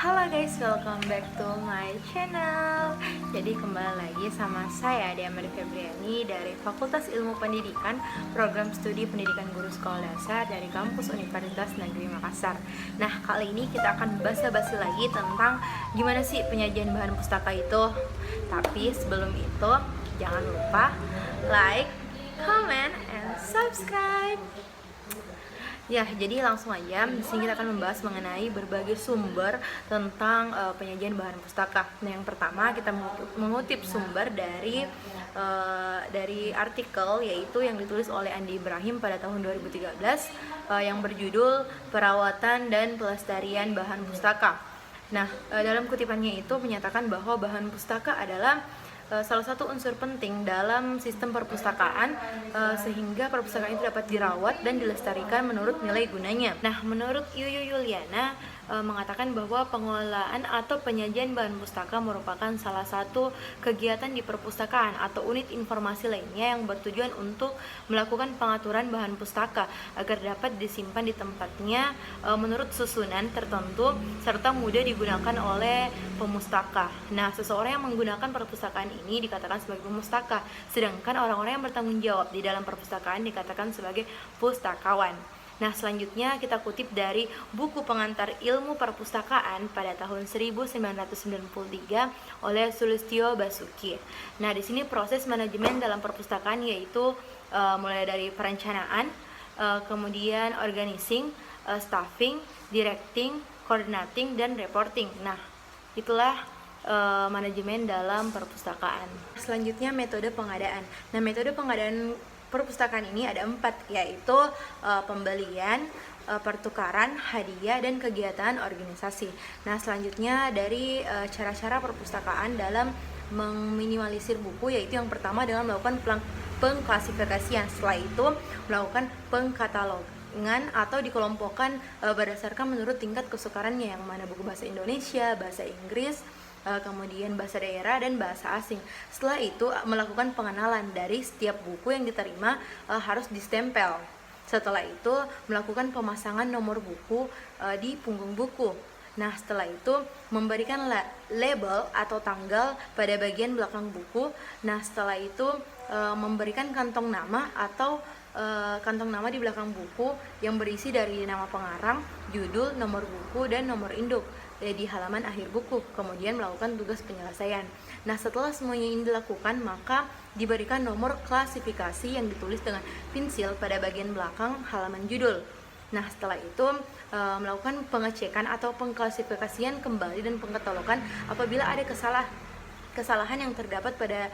Halo guys, welcome back to my channel. Jadi kembali lagi sama saya Diamari Febriani dari Fakultas Ilmu Pendidikan, Program Studi Pendidikan Guru Sekolah Dasar dari Kampus Universitas Negeri Makassar. Nah, kali ini kita akan basa-basi lagi tentang gimana sih penyajian bahan pustaka itu. Tapi sebelum itu, jangan lupa like, comment, and subscribe. Ya, jadi langsung aja. Di sini kita akan membahas mengenai berbagai sumber tentang penyajian bahan pustaka. Nah, yang pertama kita mengutip sumber dari artikel, yaitu yang ditulis oleh Andi Ibrahim pada tahun 2013 yang berjudul Perawatan dan Pelestarian Bahan Pustaka. Nah, dalam kutipannya itu menyatakan bahwa bahan pustaka adalah salah satu unsur penting dalam sistem perpustakaan, sehingga perpustakaan itu dapat dirawat dan dilestarikan menurut nilai gunanya. Nah, menurut Yuyu Yuliana mengatakan bahwa pengelolaan atau penyajian bahan pustaka merupakan salah satu kegiatan di perpustakaan atau unit informasi lainnya yang bertujuan untuk melakukan pengaturan bahan pustaka agar dapat disimpan di tempatnya menurut susunan tertentu serta mudah digunakan oleh pemustaka. Nah, seseorang yang menggunakan perpustakaan ini dikatakan sebagai pemustaka, sedangkan orang-orang yang bertanggung jawab di dalam perpustakaan dikatakan sebagai pustakawan. Nah, selanjutnya kita kutip dari buku pengantar ilmu perpustakaan pada tahun 1993 oleh Sulistyo Basuki. Nah, di sini proses manajemen dalam perpustakaan yaitu mulai dari perencanaan, kemudian organizing, staffing, directing, coordinating, dan reporting. Nah, itulah manajemen dalam perpustakaan. Selanjutnya metode pengadaan. Nah, metode pengadaan perpustakaan ini ada 4, yaitu pembelian, pertukaran, hadiah, dan kegiatan organisasi. Nah, selanjutnya dari cara-cara perpustakaan dalam meminimalisir buku, yaitu yang pertama dengan melakukan pengklasifikasian. Setelah itu melakukan pengkatalogan atau dikelompokkan berdasarkan menurut tingkat kesukarannya, yang mana buku bahasa Indonesia, bahasa Inggris, kemudian bahasa daerah, dan bahasa asing. Setelah itu melakukan pengenalan dari setiap buku yang diterima harus distempel. Setelah itu melakukan pemasangan nomor buku di punggung buku. Nah, setelah itu memberikan label atau tanggal pada bagian belakang buku. Nah, setelah itu memberikan kantong nama atau kantong nama di belakang buku yang berisi dari nama pengarang, judul, nomor buku, dan nomor induk di halaman akhir buku. Kemudian melakukan tugas penyelesaian. Nah, setelah semuanya ini dilakukan, maka diberikan nomor klasifikasi yang ditulis dengan pensil pada bagian belakang halaman judul. Nah, setelah itu melakukan pengecekan atau pengklasifikasian kembali dan pengkatalogan apabila ada kesalahan yang terdapat pada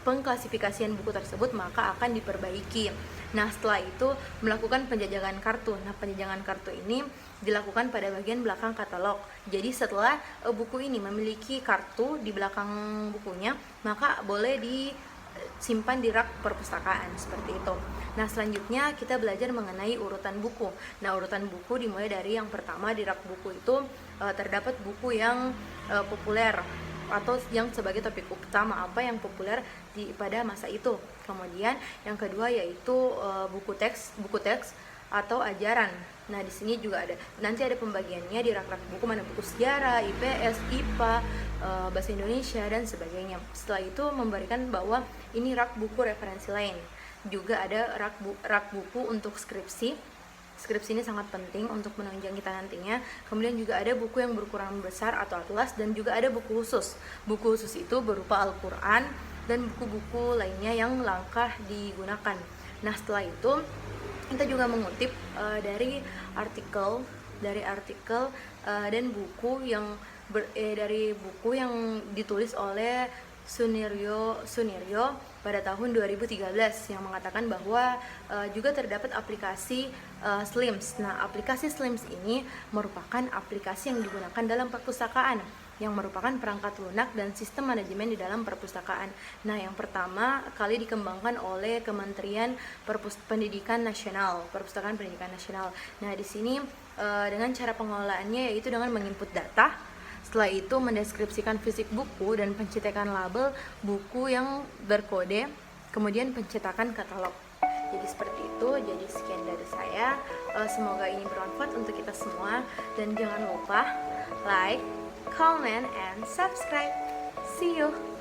pengklasifikasian buku tersebut, maka akan diperbaiki. Nah, setelah itu melakukan penjajakan kartu. Nah, penjajakan kartu ini dilakukan pada bagian belakang katalog. Jadi setelah buku ini memiliki kartu di belakang bukunya, maka boleh disimpan di rak perpustakaan seperti itu. Nah, selanjutnya kita belajar mengenai urutan buku. Nah, urutan buku dimulai dari yang pertama. Di rak buku itu terdapat buku yang populer atau yang sebagai topik utama, apa yang populer pada masa itu. Kemudian yang kedua yaitu buku teks atau ajaran. Nah, di sini juga nanti ada pembagiannya di rak-rak buku, mana buku sejarah, IPS, IPA, bahasa Indonesia, dan sebagainya. Setelah itu memberikan bahwa ini rak buku referensi lain. Juga ada rak buku untuk skripsi. Skripsi ini sangat penting untuk menunjang kita nantinya. Kemudian juga ada buku yang berukuran besar atau atlas, dan juga ada buku khusus. Buku khusus itu berupa Al-Quran dan buku-buku lainnya yang langka digunakan. Nah, setelah itu kita juga mengutip dari artikel dan buku yang ditulis oleh Suniryo pada tahun 2013 yang mengatakan bahwa juga terdapat aplikasi Slims. Nah, aplikasi Slims ini merupakan aplikasi yang digunakan dalam perpustakaan, yang merupakan perangkat lunak dan sistem manajemen di dalam perpustakaan. Nah, yang pertama kali dikembangkan oleh Kementerian Pendidikan Nasional, Perpustakaan Pendidikan Nasional. Nah, di sini dengan cara pengelolaannya yaitu dengan menginput data. Setelah itu mendeskripsikan fisik buku dan pencetakan label buku yang berkode, kemudian pencetakan katalog. Jadi seperti itu, jadi sekian dari saya. Semoga ini bermanfaat untuk kita semua, dan jangan lupa like, comment, and subscribe. See you.